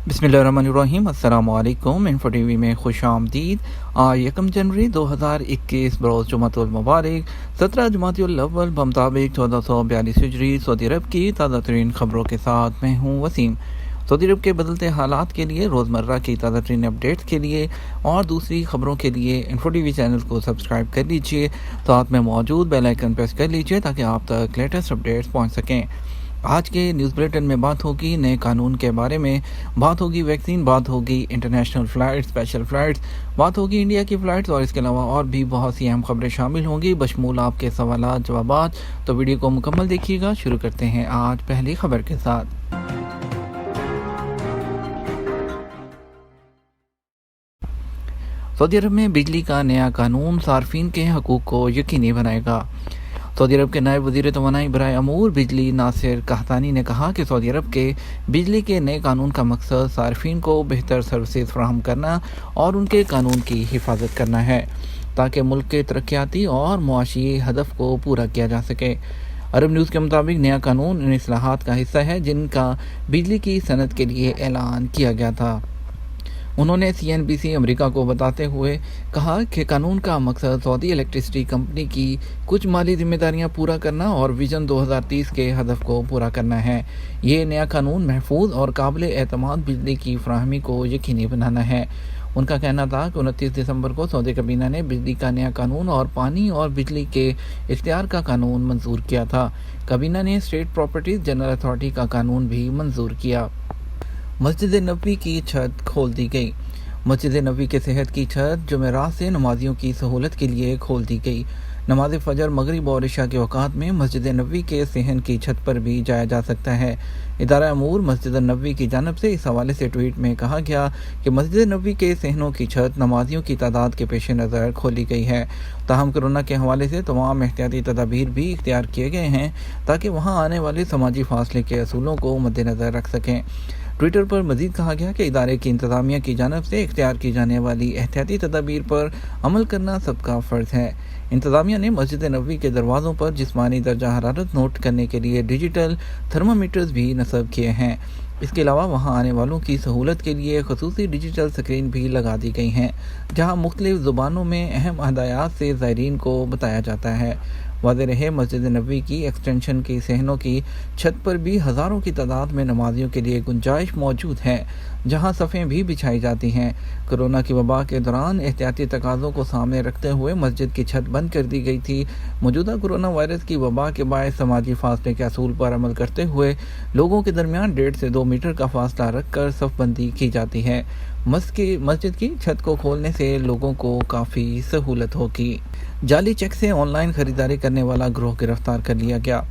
बिस्मिल्लाहिर्रहमानिर्रहीम। अस्सलाम वालेकुम। इन्फो टीवी में खुश आमदीद। आज 1 जनवरी 2021 बरोज़ जुमातुल मुबारक 17 जुमातुल अव्वल बमुताबिक 1442 हिजरी सऊदी अरब की ताज़ा तरीन खबरों के साथ मैं हूँ वसीम। सऊदी अरब के बदलते हालात के लिए, रोज़मर्रा की ताज़ा तरीन अपडेट्स के लिए और दूसरी खबरों के लिए इन्फो टीवी चैनल को सब्सक्राइब कर लीजिए। साथ में मौजूद बेल आइकन प्रेस कर लीजिए ताकि आप तक लेटेस्ट अपडेट्स पहुँच सकें। आज के न्यूज़ बुलेटिन में बात होगी नए कानून के बारे में, बात होगी वैक्सीन, बात होगी इंटरनेशनल फ़्लाइट्स, स्पेशल फ़्लाइट्स, बात होगी इंडिया की फ़्लाइट्स और इसके अलावा और भी बहुत सी अहम खबरें शामिल होंगी बशमूल आपके सवालात जवाबात। तो वीडियो को मुकम्मल देखिएगा। शुरू करते हैं आज पहली खबर के साथ। सऊदी अरब में बिजली का नया कानून सार्फिन के हकूक़ को यकीनी बनाएगा। सऊदी अरब के नायब वज़ीर तवानाई बराए अमूर बिजली नासिर कहतानी ने कहा कि सऊदी अरब के बिजली के नए कानून का मकसद सार्फिन को बेहतर सर्विसेज फराहम करना और उनके कानून की हिफाजत करना है ताकि मुल्क के तरक्याती और मुआशी हदफ को पूरा किया जा सके। अरब न्यूज़ के मुताबिक नया कानून इन इस्लाहात का हिस्सा है जिनका बिजली की सनत के लिए ऐलान किया गया था। उन्होंने CNBC अमेरिका को बताते हुए कहा कि कानून का मकसद सऊदी इलेक्ट्रिसिटी कंपनी की कुछ माली जिम्मेदारियां पूरा करना और विजन 2030 के हदफ को पूरा करना है। ये नया कानून महफूज और काबिल एतमाद बिजली की फराहमी को यकीनी बनाना है। उनका कहना था कि 29 दिसंबर को सऊदी काबीना ने बिजली का नया कानून और पानी और बिजली के इख्तियार का कानून मंजूर किया था। काबीना ने स्टेट प्रॉपर्टीज जनरल अथॉरिटी का कानून भी मंजूर किया। मस्जिद नबवी की छत खोल दी गई। मस्जिद नबवी के सेहत की छत जुमेरात से नमाजियों की सहूलत के लिए खोल दी गई। नमाज फजर, मगरिब और इशा के औकात में मस्जिद नबवी के सहन की छत पर भी जाया जा सकता है। इदारा अमूर मस्जिद नबवी की जानब से इस हवाले से ट्वीट में कहा गया कि मस्जिद नबवी के सहनों की छत नमाजियों की तादाद के पेश नज़र खोली गई है। ताहम कोरोना के हवाले से तमाम एहतियाती तदाबीर भी इख्तियार किए गए हैं ताकि वहाँ आने वाले समाजी फासले के असूलों को मद्देनज़र रख सकें। ट्विटर पर मजीद कहा गया कि इदारे की इंतज़ामिया की जानब से इख्तियार की जाने वाली एहतियाती तदाबीर पर अमल करना सबका फ़र्ज़ है। इंतज़ामिया ने मस्जिद नबवी के दरवाज़ों पर जिस्मानी दर्जा हरारत नोट करने के लिए डिजिटल थर्मामीटर्स भी नस्ब किए हैं। इसके अलावा वहाँ आने वालों की सहूलत के लिए खसूसी डिजिटल स्क्रीन भी लगा दी गई हैं जहाँ मुख्तलिफ़ ज़ुबानों में अहम हदायत से ज़ायरीन को बताया जाता है। वाज़ेह रहे मस्जिद नबवी की एक्सटेंशन की सहनों की छत पर भी हज़ारों की तादाद में नमाजियों के लिए गुंजाइश मौजूद है जहां सफ़ें भी बिछाई जाती हैं। कोरोना की वबा के दौरान एहतियाती तकाज़ों को सामने रखते हुए मस्जिद की छत बंद कर दी गई थी। मौजूदा कोरोना वायरस की वबा के बायस समाजी फासले के असूल पर अमल करते हुए लोगों के दरमियान 1.5 से 2 मीटर का फासला रखकर सफ़बंदी की जाती है। मस्जिद की छत को खोलने से लोगों को काफ़ी सहूलत होगी। जाली चेक से ऑनलाइन खरीदारी करने वाला गिरोह गिरफ्तार कर लिया गया।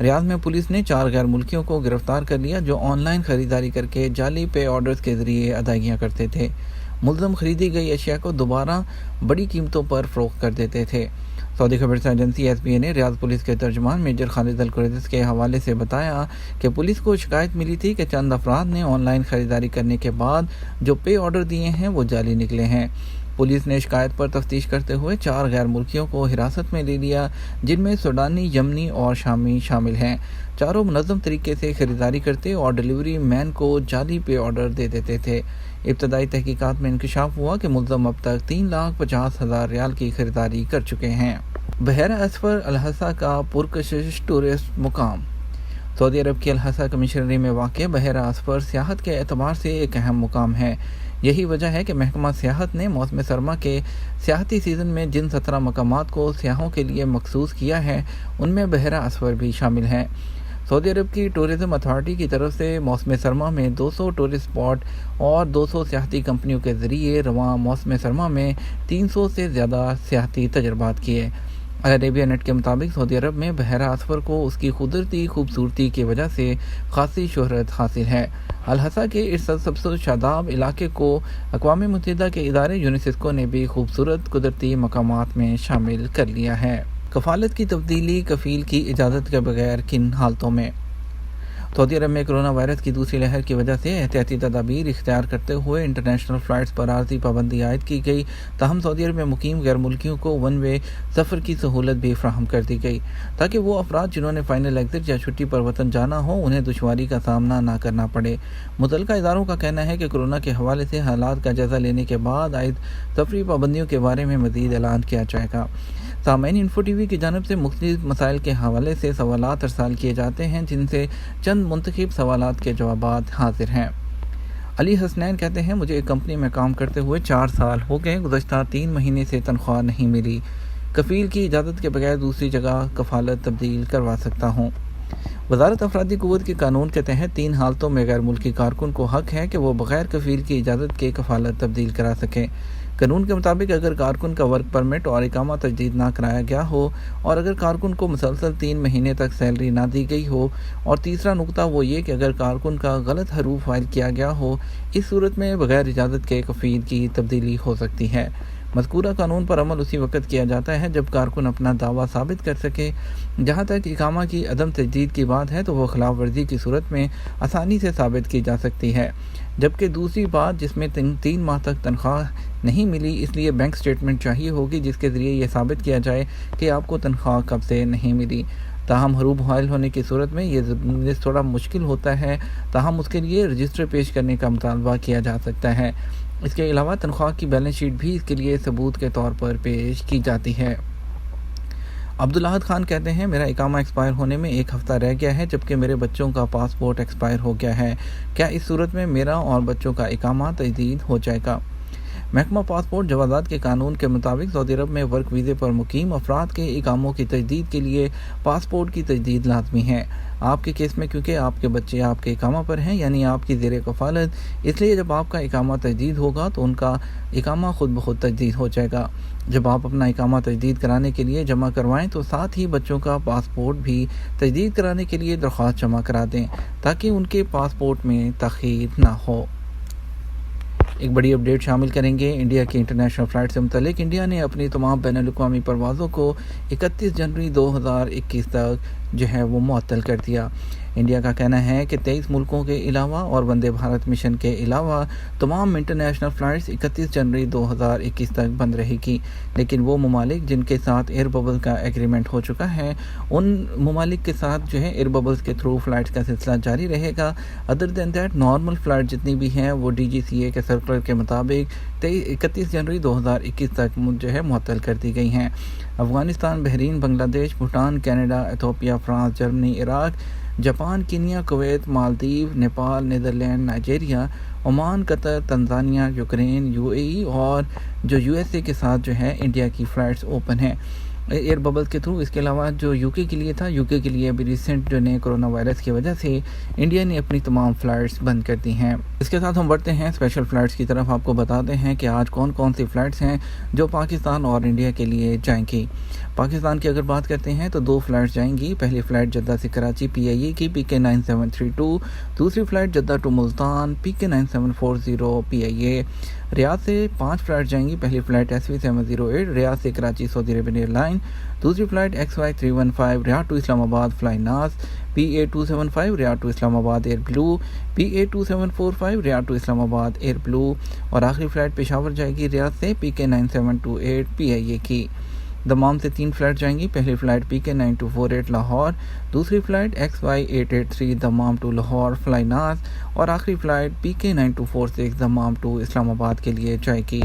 रियाद में पुलिस ने 4 गैर मुल्कियों को गिरफ्तार कर लिया जो ऑनलाइन खरीदारी करके जाली पे ऑर्डर्स के जरिए अदायगियाँ करते थे। मुल्ज़म खरीदी गई अशिया को दोबारा बड़ी कीमतों पर फ़रोख्त कर देते थे। सऊदी खबर एजेंसी SBA ने रियाद पुलिस के तर्जुमान मेजर खालिद अल-कुरैशी के हवाले से बताया कि पुलिस को शिकायत मिली थी कि चंद अफराद ने ऑनलाइन खरीदारी करने के बाद जो पे ऑर्डर दिए हैं वो जाली निकले हैं। पुलिस ने शिकायत पर तफ्तीश करते हुए 4 गैर मुल्कियों को हिरासत में ले लिया जिनमें सूडानी, यमनी और शामी शामिल हैं। चारों मुनज़्ज़म तरीके से खरीदारी करते और डिलीवरी मैन को जाली पे ऑर्डर दे देते थे। इब्तदाई तहकीकात में इंकशाफ हुआ कि मुल्ज़म अब तक 3,50,000 रियाल की खरीदारी कर चुके हैं। बहरा असफर अल-हसा का पुरकशिश टूरिस्ट मुकाम। सऊदी अरब की अल-हसा कमिश्नरी में वाक़ बहरा असफर सियाहत के एतबार से एक अहम मुकाम है। यही वजह है कि महकमा सियाहत ने मौसम सरमा के सियाहती सीज़न में जिन 17 मकामात को सियाहों के लिए मखसूस किया है उनमें बहरा असफर भी शामिल है। सऊदी अरब की टूरिज़म अथॉरिटी की तरफ से मौसम सरमा में 200 टूरिस्ट स्पॉट और 200 सियाहती कंपनियों के ज़रिए रवां मौसम सरमा में 300 से ज़्यादा सियाहती तजर्बात किए। अल अरेबिया नेट के मुताबिक सऊदी अरब में बहरा असफर को उसकी कुदरती खूबसूरती की वजह से खासी शोहरत हासिल है। अल-हसा के इस सबसे शादाब इलाके को अक़वाम मुत्तहिदा के इदारे यूनेस्को ने भी खूबसूरत कुदरती मकामात में शामिल कर लिया है। कफ़ालत की तब्दीली कफ़ील की इजाज़त के बगैर किन हालतों में। सऊदी अरब में कोरोना वायरस की दूसरी लहर की वजह से एहतियाती तदाबीर इख्तियार करते हुए इंटरनेशनल फ़्लाइट्स पर आर्जी पाबंदी आयद की गई। ताहम सऊदी अरब में मुकीम गैर मुल्कियों को वन वे सफ़र की सहूलत भी फ्राहम कर दी गई ताकि वो अफराद जिन्होंने फ़ाइनल एग्जिट या छुट्टी पर वतन जाना हो उन्हें दुश्वारी का सामना ना करना पड़े। मुतल्लिका इदारों का कहना है कि कोरोना के हवाले से हालात का जायज़ा लेने के बाद आयद सफरी पाबंदियों के बारे में मज़ीद ऐलान किया जाएगा। सामईन इन्फो टीवी की जानब से मुख्तलिफ मसाइल के हवाले से सवालात अरसाल किए जाते हैं जिनसे चंद मुंतखब सवालात के जवाबात हाजिर हैं। अली हसनैन कहते हैं, मुझे एक कंपनी में काम करते हुए 4 साल हो गए। गुज़श्ता 3 महीने से तनख्वाह नहीं मिली। कफ़ील की इजाज़त के बगैर दूसरी जगह कफ़ालत तब्दील करवा सकता हूँ। वज़ारत अफरादी क़ुव्वत के कानून के तहत 3 हालतों में गैर मुल्की कारकुन को हक़ है कि वो बग़ैर कफ़ील की इजाज़त के कफ़ालत तब्दील करा सकें। कानून के मुताबिक अगर कारकुन का वर्क परमिट और इकामा तजदीद ना कराया गया हो और अगर कारकुन को मुसलसल 3 महीने तक सैलरी ना दी गई हो, और तीसरा नुकता वो ये कि अगर कारकुन का गलत हरूफ फाइल किया गया हो, इस सूरत में बग़ैर इजाज़त के कफ़ील की तब्दीली हो सकती है। मज़कूरा कानून पर अमल उसी वक्त किया जाता है जब कारकुन अपना दावा साबित कर सके। जहाँ तक इकामा की अदम तजदीद की बात है तो वह खिलाफ वर्जी की सूरत में आसानी से साबित की जा सकती है, जबकि दूसरी बात जिसमें 3 माह तक तनख्वाह नहीं मिली, इसलिए बैंक स्टेटमेंट चाहिए होगी जिसके ज़रिए यह साबित किया जाए कि आपको तनख्वाह कब से नहीं मिली। ताहम हरूफ हायल होने की सूरत में ये थोड़ा मुश्किल होता है, ताहम उसके लिए रजिस्टर पेश करने का मुतालबा किया जा सकता है। इसके अलावा तनख्वाह की बैलेंस शीट भी इसके लिए सबूत के तौर पर पेश की जाती है। अब्दुल अहद खान कहते हैं, मेरा इकामा एक्सपायर होने में 1 हफ़्ता रह गया है जबकि मेरे बच्चों का पासपोर्ट एक्सपायर हो गया है। क्या इस सूरत में मेरा और बच्चों का इकामा तजदीद हो जाएगा? महकमा पासपोर्ट जवाज़ात के कानून के मुताबिक सऊदी अरब में वर्क वीज़े पर मुकीम अफराद के इकामों की तजदीद के लिए पासपोर्ट की तजदीद लाजमी है। आपके केस में क्योंकि आपके बच्चे आपके इकामा पर हैं, यानी आपकी ज़ेर कफ़ालत, इसलिए जब आपका इकामा तजदीद होगा तो उनका इकामा खुद ब खुद तजदीद हो जाएगा। जब आप अपना इकामा तजदीद कराने के लिए जमा करवाएं तो साथ ही बच्चों का पासपोर्ट भी तजदीद कराने के लिए दरख्वास्त जमा करा दें ताकि उनके पासपोर्ट में तख़ीर ना हो। एक बड़ी अपडेट शामिल करेंगे इंडिया की इंटरनेशनल फ़्लाइट से मुतल्लिक। इंडिया ने अपनी तमाम बैनुल-अक़वामी परवाज़ों को 31 जनवरी 2021 तक जो है वो मुअत्तल कर दिया। इंडिया का कहना है कि 23 मुल्कों के अलावा और वंदे भारत मिशन के अलावा तमाम इंटरनेशनल फ़्लाइट्स 31 जनवरी 2021 तक बंद रहेगी, लेकिन वो ममालिक जिनके साथ एयर बबल का एग्रीमेंट हो चुका है उन ममालिक के साथ जो है एयर बबल्स के थ्रू फ़्लाइट्स का सिलसिला जारी रहेगा। Other than that normal flight जितनी भी हैं वो DGCA के सर्कुलर के मुताबिक 31 जनवरी 2021 तक जो है मुअत्तल कर दी गई हैं। Afghanistan, Bahrain, Bangladesh, Bhutan, Canada, Ethiopia, France, Germany, Iraq, Japan, Kenya, Kuwait, Maldives, Nepal, Netherlands, Nigeria, Oman, Qatar, Tanzania, Ukraine, UAE और जो USA के साथ जो है इंडिया की फ़्लाइट्स ओपन हैं एयर बबल के थ्रू। इसके अलावा जो UK के लिए था, UK के लिए अभी रिसेंट जो ने कोरोना वायरस की वजह से इंडिया ने अपनी तमाम फ़्लाइट्स बंद कर दी हैं। इसके साथ हम बढ़ते हैं स्पेशल फ़्लाइट्स की तरफ। आपको बताते हैं कि आज कौन कौन सी फ़्लाइट्स हैं जो पाकिस्तान और इंडिया के लिए जाएंगी। पाकिस्तान की अगर बात करते हैं तो 2 फ़्लाइट्स जाएंगी। पहली फ़्लाइट जद्दा से कराची PIA की PK9732, दूसरी flight Jeddah to Multan PK9740 PIA। Riyadh से 5 फ़्लाइट जाएंगी। पहली फ़्लाइट SV708 रियाद से कराची सऊदी अरबियन एयरलाइन, दूसरी flight XY315 Riyadh to Islamabad flynas, PA275 Riyadh to Islamabad air blue, PA2745 Riyadh to Islamabad air blue, और आखिरी flight Peshawar जाएगी Riyadh से PK9728 PIA की। दमाम से 3 फ़्लाइट जाएंगी। पहली फ़्लाइट PK9248 लाहौर, दूसरी flight XY883 Dammam to Lahore flynas, और आखिरी फ़्लाइट PK9246 दमाम टू इस्लामाबाद के लिए जाएगी।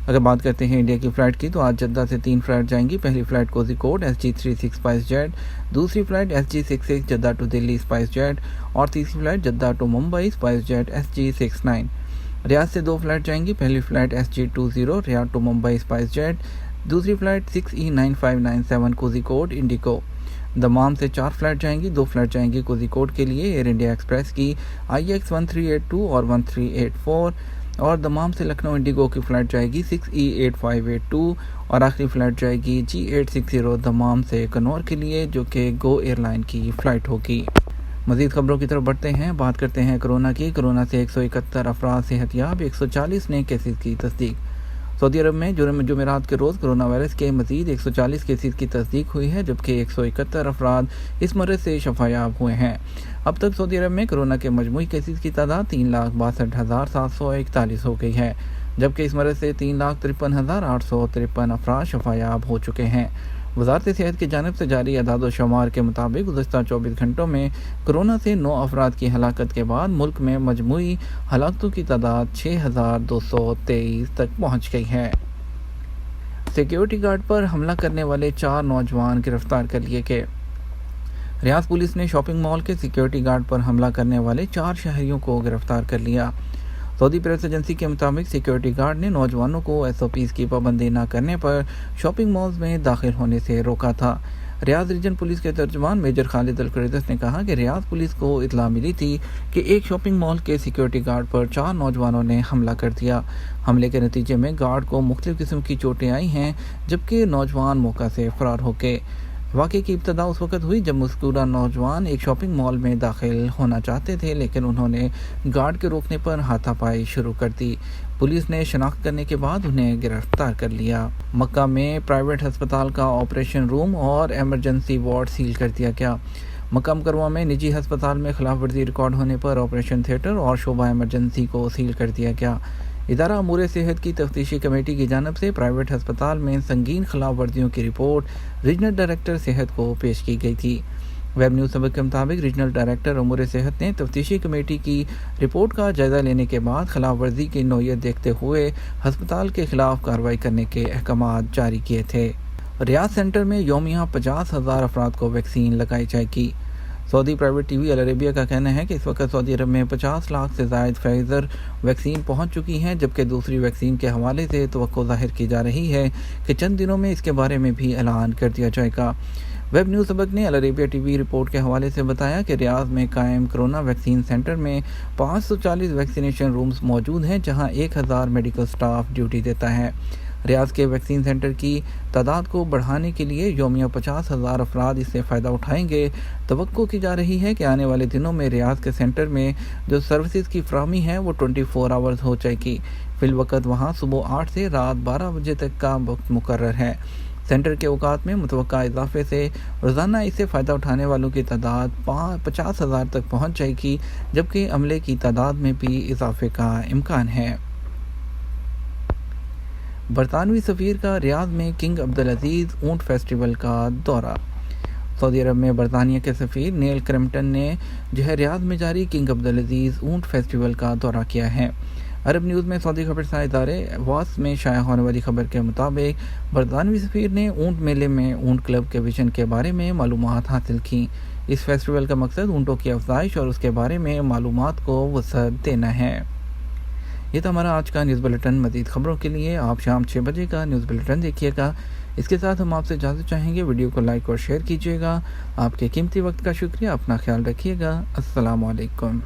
अगर बात करते हैं इंडिया की फ़्लाइट की तो आज जद्दा से 3 फ़्लाइट जाएंगी। पहली फ़्लाइट कोज़िकोड SG36 स्पाइसजेट, दूसरी flight SG66 Jeddah to Delhi SpiceJet, और तीसरी flight Jeddah to Mumbai SpiceJet SG69। Riyadh से 2 फ़्लाइट जाएंगी। पहली flight SG20 Riyadh to Mumbai SpiceJet, दूसरी flight 6E9597 Kozhikode IndiGo. Dammam से 4 फ़्लाइट जाएंगी। 2 फ़्लाइट जाएंगी कोज़िकोड के लिए एयर इंडिया एक्सप्रेस की IX1382 और 1384, और दमाम से लखनऊ इंडिगो की फ़्लाइट जाएगी 6E8582, और आखिरी फ़्लाइट जाएगी G860 दमाम से कन्नौर के लिए जो कि गो एयरलाइन की फ़्लाइट होगी। मज़ीद ख़बरों की तरफ बढ़ते हैं। बात करते हैं कोरोना की। कोरोना से 171 अफराद सेहतयाब, 140 नए केसेस की तस्दीक। سعودی عرب میں جمعرات کے روز کرونا وائرس کے مزید 140 کیسز کی تصدیق ہوئی ہے، جبکہ 171 افراد اس مرض سے شفا یاب ہوئے ہیں۔ اب تک سعودی عرب میں کرونا کے مجموعی کیسز کی تعداد 3,62,741 ہو گئی ہے، جبکہ اس مرض سے 3,53,853 افراد شفا یاب ہو چکے ہیں۔ وزارت صحت کی جانب سے جاری اعداد و شمار کے مطابق گزشتہ 24 گھنٹوں میں کرونا سے 9 افراد کی ہلاکت کے بعد ملک میں مجموعی ہلاکتوں کی تعداد 6,223 تک پہنچ گئی ہے۔ سیکیورٹی گارڈ پر حملہ کرنے والے 4 نوجوان گرفتار کر لیے گئے۔ ریاض پولیس نے شاپنگ مال کے سیکیورٹی گارڈ پر حملہ کرنے والے 4 شہریوں کو گرفتار کر لیا۔ سعودی پریس ایجنسی کے مطابق سیکیورٹی گارڈ نے نوجوانوں کو SOPs کی پابندی نہ کرنے پر شاپنگ مالز میں داخل ہونے سے روکا تھا۔ ریاض ریجن پولیس کے ترجمان میجر خالد القریدس نے کہا کہ ریاض پولیس کو اطلاع ملی تھی کہ ایک شاپنگ مال کے سیکیورٹی گارڈ پر 4 نوجوانوں نے حملہ کر دیا۔ حملے کے نتیجے میں گارڈ کو مختلف قسم کی چوٹیں آئی ہیں، جبکہ نوجوان موقع سے فرار ہو گئے۔ واقعے کی ابتدا اس وقت ہوئی جب مذکورہ نوجوان ایک شاپنگ مال میں داخل ہونا چاہتے تھے، لیکن انہوں نے گارڈ کے روکنے پر ہاتھا پائی شروع کر دی۔ پولیس نے شناخت کرنے کے بعد انہیں گرفتار کر لیا۔ مکہ میں پرائیویٹ ہسپتال کا آپریشن روم اور ایمرجنسی وارڈ سیل کر دیا گیا۔ مکہ مکرمہ میں نجی ہسپتال میں خلاف ورزی ریکارڈ ہونے پر آپریشن تھیٹر اور شعبہ ایمرجنسی کو سیل کر دیا گیا۔ ادارہ امور صحت کی تفتیشی کمیٹی کی جانب سے پرائیویٹ ہسپتال میں سنگین خلاف ورزیوں کی رپورٹ ریجنل ڈائریکٹر صحت کو پیش کی گئی تھی۔ ویب نیوز سبق کے مطابق ریجنل ڈائریکٹر امور صحت نے تفتیشی کمیٹی کی رپورٹ کا جائزہ لینے کے بعد خلاف ورزی کی نوعیت دیکھتے ہوئے ہسپتال کے خلاف کارروائی کرنے کے احکامات جاری کیے تھے۔ ریاض سینٹر میں یومیہ 50,000 افراد کو ویکسین لگائی جائے گی۔ سعودی پرائیویٹ ٹی وی العربیہ کا کہنا ہے کہ اس وقت سعودی عرب میں 50 لاکھ سے زائد فائزر ویکسین پہنچ چکی ہیں، جبکہ دوسری ویکسین کے حوالے سے توقع ظاہر کی جا رہی ہے کہ چند دنوں میں اس کے بارے میں بھی اعلان کر دیا جائے گا۔ ویب نیوز سبق نے العربیہ ٹی وی رپورٹ کے حوالے سے بتایا کہ ریاض میں قائم کرونا ویکسین سینٹر میں 540 ویکسینیشن رومز موجود ہیں، جہاں 1000 میڈیکل سٹاف ڈیوٹی دیتا ہے۔ ریاض کے ویکسین سینٹر کی تعداد کو بڑھانے کے لیے یومیہ 50,000 افراد اس سے فائدہ اٹھائیں گے۔ توقع کی جا رہی ہے کہ آنے والے دنوں میں ریاض کے سینٹر میں جو سروسز کی فراہمی ہے وہ 24 آورز ہو جائے گی۔ فی الوقت وہاں صبح 8 سے رات 12 بجے تک کا وقت مقرر ہے۔ سینٹر کے اوقات میں متوقع اضافے سے روزانہ اس سے فائدہ اٹھانے والوں کی تعداد 50,000 تک پہنچ جائے گی، جبکہ عملے کی تعداد میں بھی اضافے کا امکان ہے۔ برطانوی سفیر کا ریاض میں کنگ عبدالعزیز اونٹ فیسٹیول کا دورہ۔ سعودی عرب میں برطانیہ کے سفیر نیل کرمپٹن نے ریاض میں جاری کنگ عبدالعزیز اونٹ فیسٹیول کا دورہ کیا ہے۔ عرب نیوز میں سعودی خبرساں ادارے واس میں شائع ہونے والی خبر کے مطابق برطانوی سفیر نے اونٹ میلے میں اونٹ کلب کے ویژن کے بارے میں معلومات حاصل کیں۔ اس فیسٹیول کا مقصد اونٹوں کی افزائش اور اس کے بارے میں معلومات کو وسعت دینا ہے۔ یہ تھا ہمارا آج کا نیوز بلیٹن۔ مزید خبروں کے لیے آپ شام 6 بجے کا نیوز بلیٹن دیکھیے گا۔ اس کے ساتھ ہم آپ سے اجازت چاہیں گے، ویڈیو کو لائک اور شیئر کیجیے گا۔ آپ کے قیمتی وقت کا شکریہ، اپنا خیال رکھیے گا۔ السلام علیکم۔